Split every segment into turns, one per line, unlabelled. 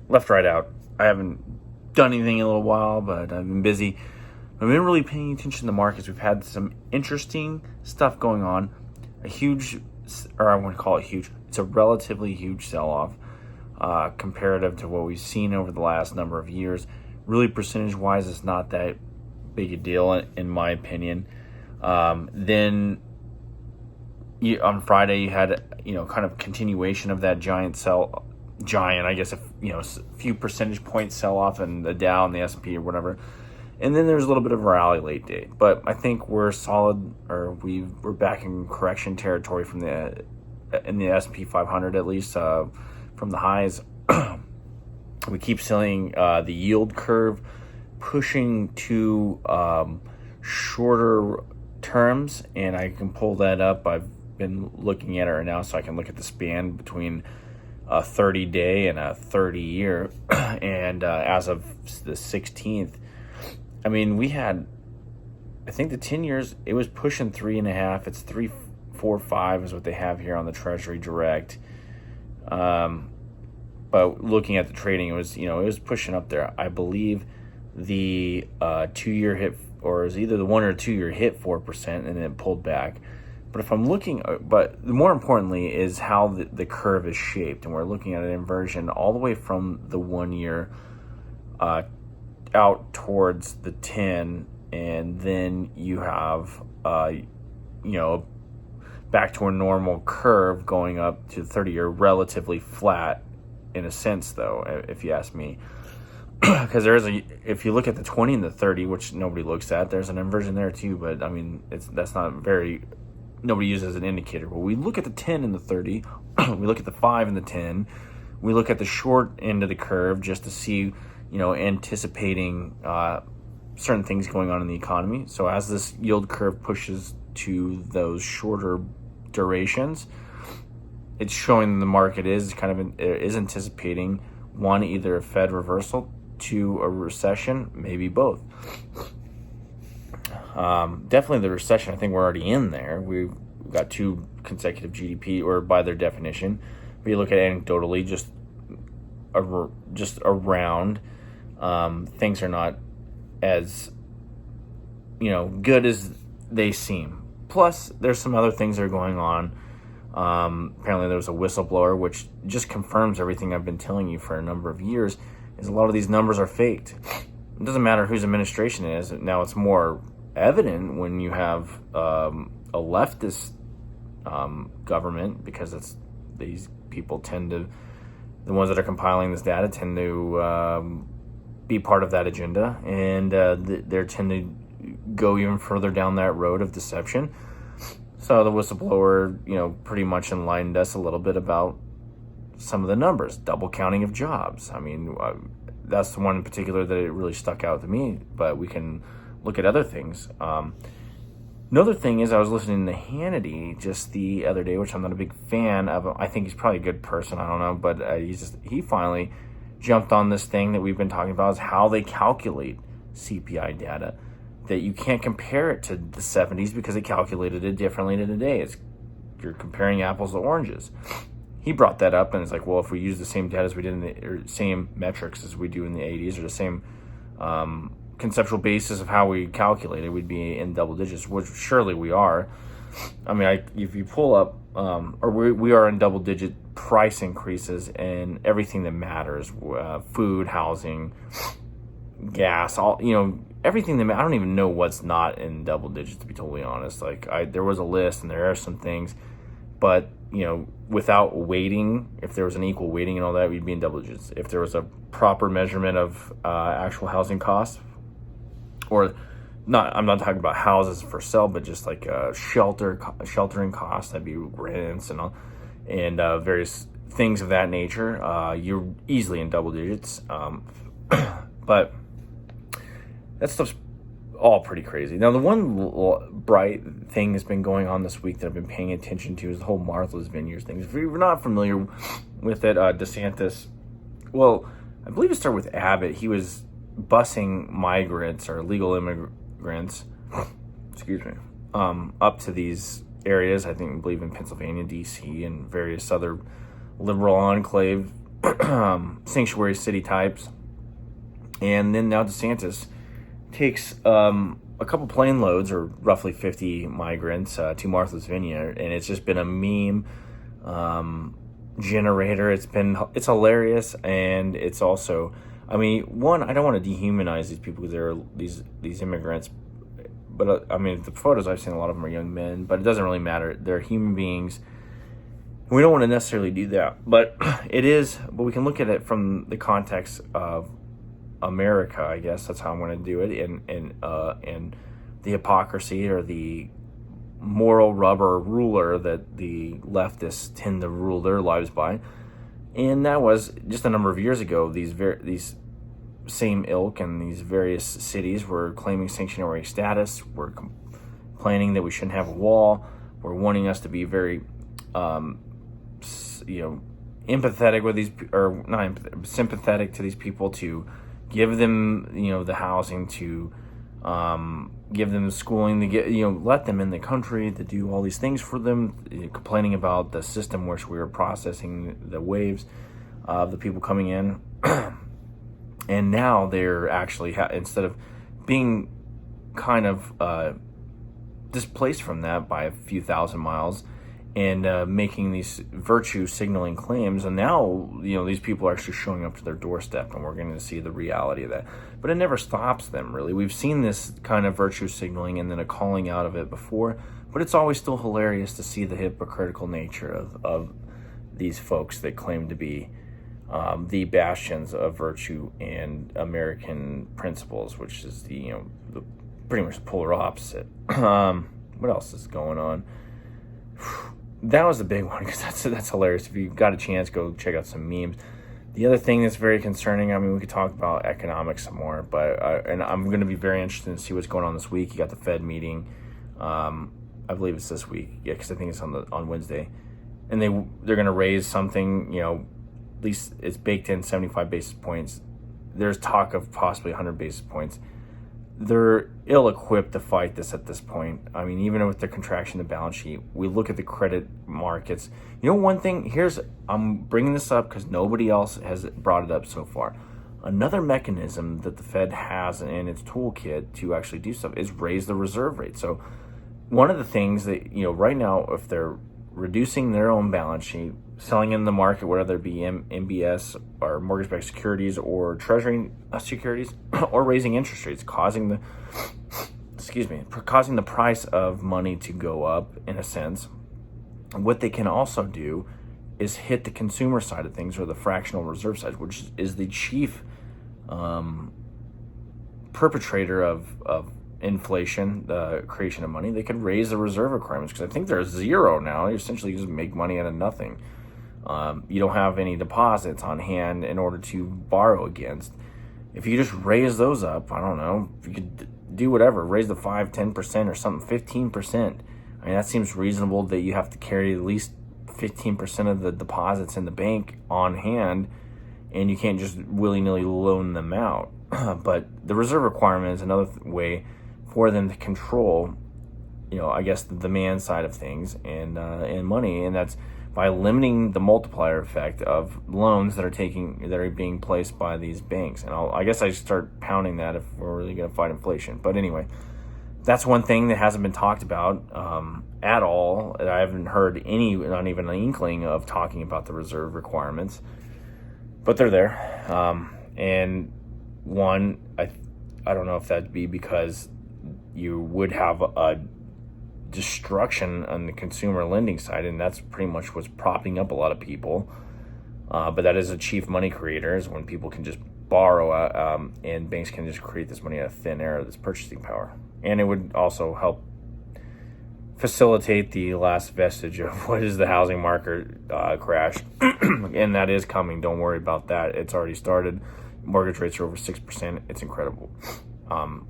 left, right, out. I haven't done anything in a little while, but I've been busy. I've been really paying attention to the markets. We've had some interesting stuff going on. A huge, or I wouldn't call it huge, it's a relatively huge sell-off comparative to what we've seen over the last number of years. Really, percentage-wise, it's not that big a deal, in my opinion. Then on Friday, you had kind of continuation of that I guess, a few percentage points sell off in the Dow and the S&P or whatever. And then there's a little bit of a rally late day. But I think we're solid, or we're back in correction territory in the S&P 500, at least from the highs. We keep seeing the yield curve pushing to shorter terms, and I can pull that up. I've been looking at it right now, so I can look at the span between a 30-day and a 30-year. And as of the 16th, I mean, we had, I think the 10 years, it was pushing 3.5. It's 3.45 is what they have here on the Treasury Direct. But looking at the trading, it was pushing up there. I believe the 2-year hit, or it was either the 1 or 2 year hit 4%, and then it pulled back. But if I'm looking, but more importantly is how the curve is shaped, and we're looking at an inversion all the way from the 1 year out towards the 10, and then you have back to a normal curve going up to the 30-year, relatively flat in a sense, though, if you ask me. Because if you look at the 20 and the 30, which nobody looks at, there's an inversion there too. But I mean, that's not nobody uses as an indicator. But we look at the 10 and the 30, we look at the 5 and the 10, we look at the short end of the curve just to see, anticipating certain things going on in the economy. So as this yield curve pushes to those shorter durations, it's showing the market is anticipating one, either a Fed reversal, two, a recession, maybe both. Definitely the recession. I think we're already in there. We've got 2 consecutive GDP, or by their definition. But you look at anecdotally, just around, things are not as good as they seem. Plus, there's some other things that are going on. Apparently there was a whistleblower, which just confirms everything I've been telling you for a number of years, is a lot of these numbers are faked. It doesn't matter whose administration it is. Now it's more evident when you have a leftist government, because these people the ones that are compiling this data tend to be part of that agenda, and they tend to go even further down that road of deception. So the whistleblower, pretty much enlightened us a little bit about some of the numbers, double counting of jobs. I mean, that's the one in particular that it really stuck out to me, but we can look at other things. Another thing is, I was listening to Hannity just the other day, which I'm not a big fan of. I think he's probably a good person, I don't know, but he finally jumped on this thing that we've been talking about, is how they calculate CPI data. That you can't compare it to the 70s because they calculated it differently than today. You're comparing apples to oranges. He brought that up, and it's like, well, if we use the same data as we did or same metrics as we do in the 80s, or the same conceptual basis of how we calculate it, we'd be in double digits, which surely we are. I mean, if you pull up, we are in double digit price increases in everything that matters, food, housing, gas, everything that I don't even know what's not in double digits, to be totally honest. There was a list, and there are some things, but without weighting, if there was an equal weighting and all that, we'd be in double digits. If there was a proper measurement of actual housing costs, or not, I'm not talking about houses for sale, but just like sheltering costs, that'd be rents and various things of that nature. You're easily in double digits, but that stuff's all pretty crazy. Now, the one bright thing that's been going on this week that I've been paying attention to is the whole Martha's Vineyards thing. If you're not familiar with it, DeSantis, well, I believe it started with Abbott. He was busing migrants or illegal immigrants, up to these areas. I believe in Pennsylvania, D.C., and various other liberal enclave sanctuary city types. And then now DeSantis takes a couple plane loads, or roughly 50 migrants, to Martha's Vineyard, and it's just been a meme generator. It's hilarious, and it's also, I mean, one, I don't want to dehumanize these people because they're these immigrants, but I mean, the photos I've seen, a lot of them are young men, but it doesn't really matter. They're human beings. We don't want to necessarily do that, but but we can look at it from the context of America, I guess that's how I'm going to do it, and the hypocrisy or the moral rubber ruler that the leftists tend to rule their lives by. And that was just a number of years ago. These same ilk and these various cities were claiming sanctuary status, were complaining that we shouldn't have a wall, were wanting us to be very empathetic with these, or not empathetic, sympathetic to these people, to give them, the housing, to give them the schooling, to get, let them in the country, to do all these things for them, complaining about the system which we were processing the waves of the people coming in. And now they're actually, instead of being kind of displaced from that by a few thousand miles, and making these virtue signaling claims, and now these people are actually showing up to their doorstep, and we're going to see the reality of that. But it never stops them, really. We've seen this kind of virtue signaling and then a calling out of it before, but it's always still hilarious to see the hypocritical nature of these folks that claim to be the bastions of virtue and American principles, which is the pretty much the polar opposite. What else is going on? That was the big one, because that's hilarious. If you got a chance, go check out some memes. The other thing that's very concerning, I mean, we could talk about economics some more, but I'm going to be very interested to see what's going on this week. You got the Fed meeting. I believe it's this week, because I think it's on Wednesday, and they're going to raise something. At least it's baked in 75 basis points. There's talk of possibly 100 basis points. They're ill-equipped to fight this at this point. I mean, even with the contraction of the balance sheet, we look at the credit markets. One thing, I'm bringing this up because nobody else has brought it up so far. Another mechanism that the Fed has in its toolkit to actually do stuff is raise the reserve rate. So one of the things that, right now, if they're reducing their own balance sheet, selling in the market, whether it be MBS or mortgage-backed securities or treasury securities, or raising interest rates, causing the price of money to go up, in a sense. What they can also do is hit the consumer side of things, or the fractional reserve side, which is the chief perpetrator of inflation, the creation of money. They could raise the reserve requirements, because I think they're zero now. You essentially just make money out of nothing. You don't have any deposits on hand in order to borrow against. If you just raise those up, I don't know, if you could do whatever, raise the 5, 10% or something, 15%. I mean, that seems reasonable, that you have to carry at least 15% of the deposits in the bank on hand, and you can't just willy-nilly loan them out. But the reserve requirement is another way for them to control, I guess, the demand side of things and money, and that's by limiting the multiplier effect of loans that are being placed by these banks. And I guess I start pounding that if we're really going to fight inflation. But anyway, that's one thing that hasn't been talked about at all. I haven't heard not even an inkling of talking about the reserve requirements, but they're there. And one, I don't know if that'd be because you would have a destruction on the consumer lending side, and that's pretty much what's propping up a lot of people. But that is a chief money creator, is when people can just borrow and banks can just create this money out of thin air, this purchasing power. And it would also help facilitate the last vestige of what is the housing market crash. And that is coming. Don't worry about that. It's already started. Mortgage rates are over 6%. It's incredible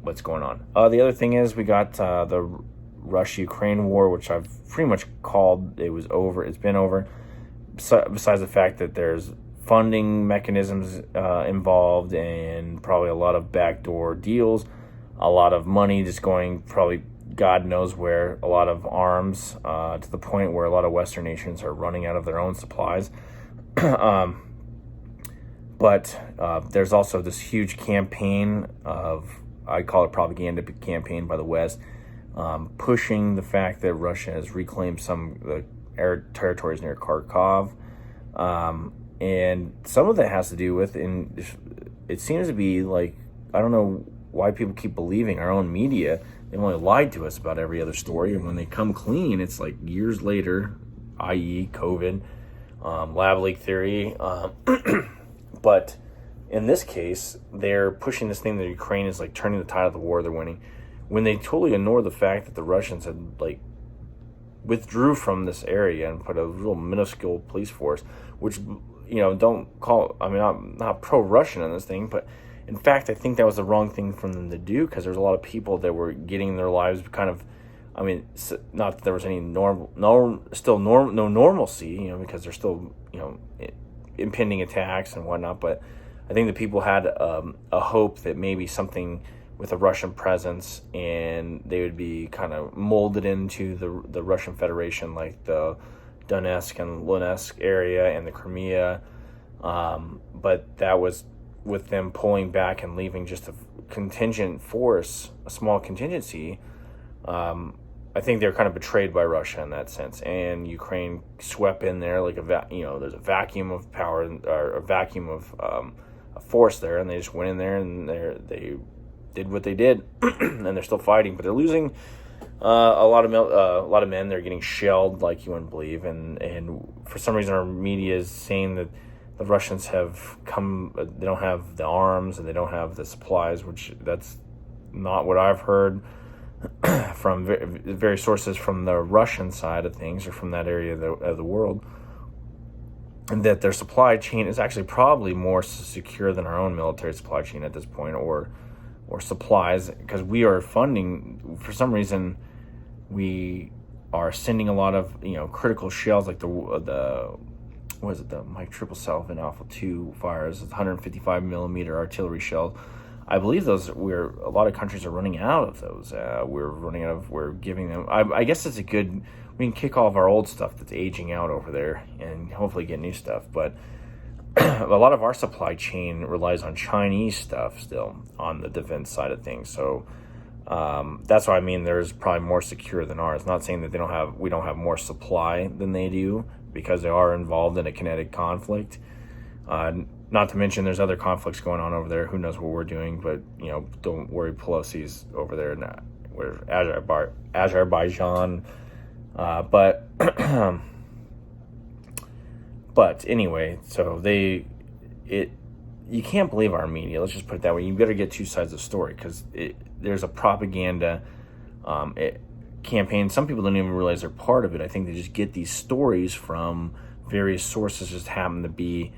what's going on. The other thing is we got the Russia-Ukraine war, which I've pretty much called it was over. It's been over. Besides the fact that there's funding mechanisms involved, and probably a lot of backdoor deals, a lot of money just going probably God knows where, a lot of arms to the point where a lot of Western nations are running out of their own supplies. But there's also this huge campaign I call it propaganda campaign by the West, pushing the fact that Russia has reclaimed some of the air territories near Kharkov. And some of that has to do with, it seems to be like, I don't know why people keep believing our own media. They only lied to us about every other story. And when they come clean, it's like years later, i.e. COVID, lab leak theory. But in this case, they're pushing this thing that Ukraine is like turning the tide of the war they're winning, when they totally ignore the fact that the Russians had like withdrew from this area and put a real minuscule police force, which, don't call, I'm not pro-Russian on this thing, but in fact, I think that was the wrong thing for them to do, because there's a lot of people that were getting their lives kind of, not that there was any no normalcy, because there's still, impending attacks and whatnot, but I think the people had a hope that maybe something with a Russian presence, and they would be kind of molded into the Russian Federation, like the Donetsk and Luhansk area and the Crimea. But that was with them pulling back and leaving just a contingent force, a small contingency. I think they're kind of betrayed by Russia in that sense, and Ukraine swept in there like there's a vacuum of power, or a vacuum of a force there, and they just went in there and they did what they did, and they're still fighting, but they're losing a lot of men. They're getting shelled like you wouldn't believe, and for some reason our media is saying that the Russians have come. They don't have the arms and they don't have the supplies, which that's not what I've heard from various sources from the Russian side of things, or from that area of the world, and that their supply chain is actually probably more secure than our own military supply chain at this point, or supplies, because we are funding, for some reason, we are sending a lot of critical shells, like the Mike 777 Alpha 2 fires, 155 millimeter artillery shells. I believe a lot of countries are running out of those. We're giving them, I guess it's we can kick all of our old stuff that's aging out over there and hopefully get new stuff, but a lot of our supply chain relies on Chinese stuff still on the defense side of things. So that's why there's probably more secure than ours. Not saying that we don't have more supply than they do, because they are involved in a kinetic conflict. Not to mention there's other conflicts going on over there. Who knows what we're doing, but don't worry, Pelosi's over there now. We're Azerbaijan, but but anyway, so you can't believe our media. Let's just put it that way. You better get two sides of the story, because there's a propaganda campaign. Some people don't even realize they're part of it. I think they just get these stories from various sources, just happen to be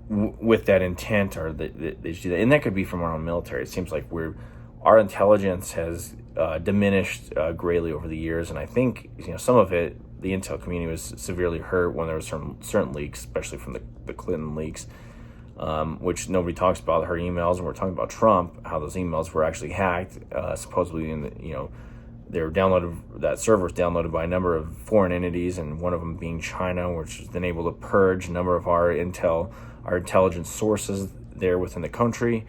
with that intent, or they just do that. And that could be from our own military. It seems like our intelligence has diminished greatly over the years, and I think some of it, the intel community was severely hurt when there were certain leaks, especially from the Clinton leaks, which nobody talks about, her emails. And we're talking about Trump, how those emails were actually hacked, supposedly they were downloaded, that server was downloaded by a number of foreign entities, and one of them being China, which has been able to purge a number of our intelligence sources there within the country.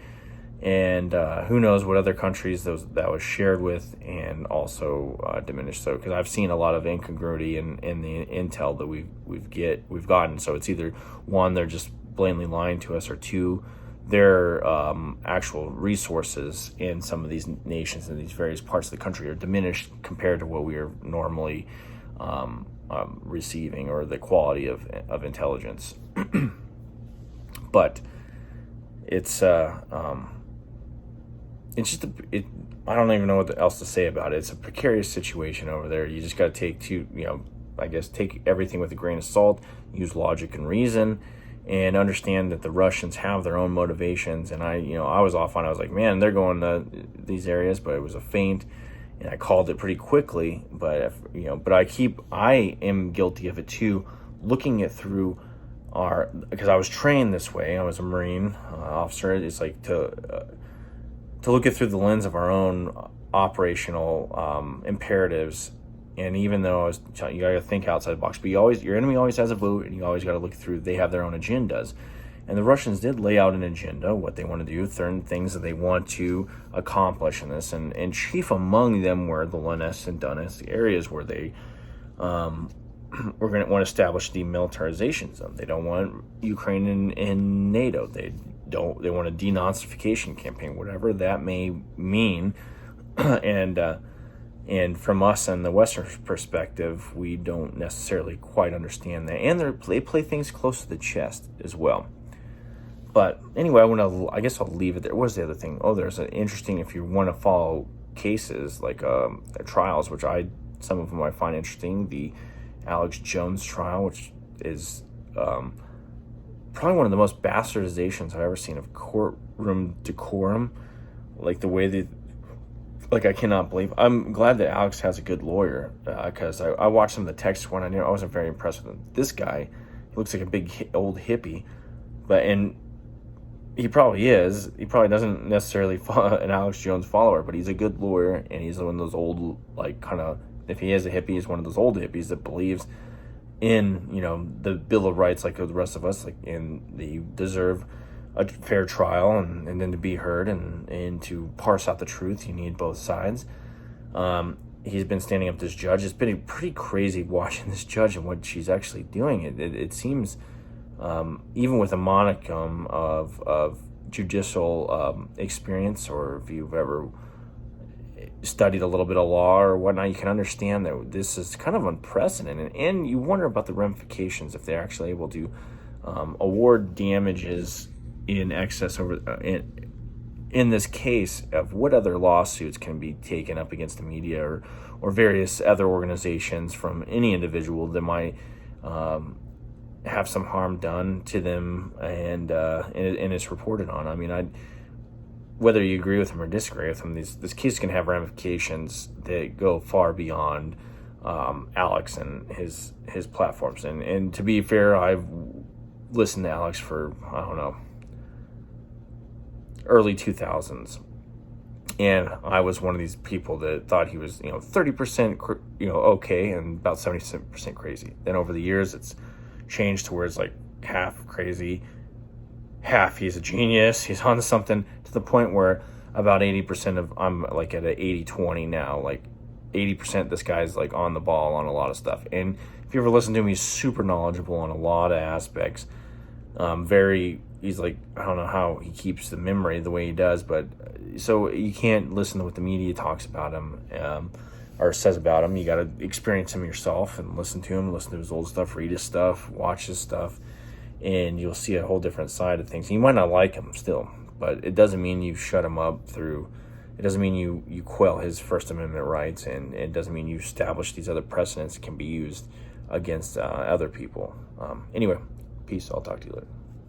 And who knows what other countries that was shared with, and also diminished. So, because I've seen a lot of incongruity in the intel that we've gotten. So it's either one, they're just blatantly lying to us, or two, their actual resources in some of these nations and these various parts of the country are diminished compared to what we are normally receiving, or the quality of intelligence. But it's just I don't even know what else to say about it. It's a precarious situation over there. You just got to take everything with a grain of salt, use logic and reason, and understand that the Russians have their own motivations. And I was off on, I was like, man, they're going to these areas, but it was a feint, and I called it pretty quickly. But I am guilty of it too, looking it through because I was trained this way. I was a Marine officer. It's like to look it through the lens of our own operational imperatives. And even though you got to think outside the box, but your enemy always has a vote, and you always got to look through. They have their own agendas, And the Russians did lay out an agenda, what they want to do, certain things that they want to accomplish in this. And chief among them were the Donetsk and Donetsk areas where they were going to want to establish demilitarization zone. They don't want Ukraine in NATO. They want a denazification campaign, whatever that may mean. And from us and the Western perspective, we don't necessarily quite understand that. And they play things close to the chest as well. But anyway, I guess I'll leave it there. What was the other thing? Oh, there's an interesting, if you want to follow cases like trials, which some of them I find interesting. The Alex Jones trial, which is probably one of the most bastardizations I've ever seen of courtroom decorum. Like the way I cannot believe. I'm glad that Alex has a good lawyer, because I watched some of the text when I wasn't very impressed with him. This guy, he looks like a big old hippie, and he probably is. He probably doesn't necessarily follow an Alex Jones follower, but he's a good lawyer, and he's one of those old, if he is a hippie, he's one of those old hippies that believes in, the Bill of Rights like the rest of us, and you deserve a fair trial and then to be heard and to parse out the truth. You need both sides. He's been standing up to this judge. It's been pretty crazy watching this judge and what she's actually doing. It seems, even with a monicum of judicial experience, or if you've ever studied a little bit of law or whatnot, you can understand that this is kind of unprecedented. And you wonder about the ramifications if they're actually able to award damages in excess over in this case of what other lawsuits can be taken up against the media or various other organizations from any individual that might have some harm done to them, and it's reported on. I mean, whether you agree with him or disagree with him, this case can have ramifications that go far beyond Alex and his platforms. And to be fair, I've listened to Alex for, I don't know, early 2000s, and I was one of these people that thought he was 30% okay and about 70% crazy. Then over the years it's changed to where it's like half crazy, half he's a genius, he's onto something, to the point where about 80% of I'm like at an 80-20 now. Like 80% this guy's like on the ball on a lot of stuff. And if you ever listen to him, he's super knowledgeable on a lot of aspects. He's like, I don't know how he keeps the memory the way he does, but so you can't listen to what the media talks about him or says about him. You got to experience him yourself and listen to him, listen to his old stuff, read his stuff, watch his stuff, and you'll see a whole different side of things. You might not like him still, but it doesn't mean you shut him up it doesn't mean you quell his First Amendment rights, and it doesn't mean you establish these other precedents that can be used against other people. Anyway, peace. I'll talk to you later.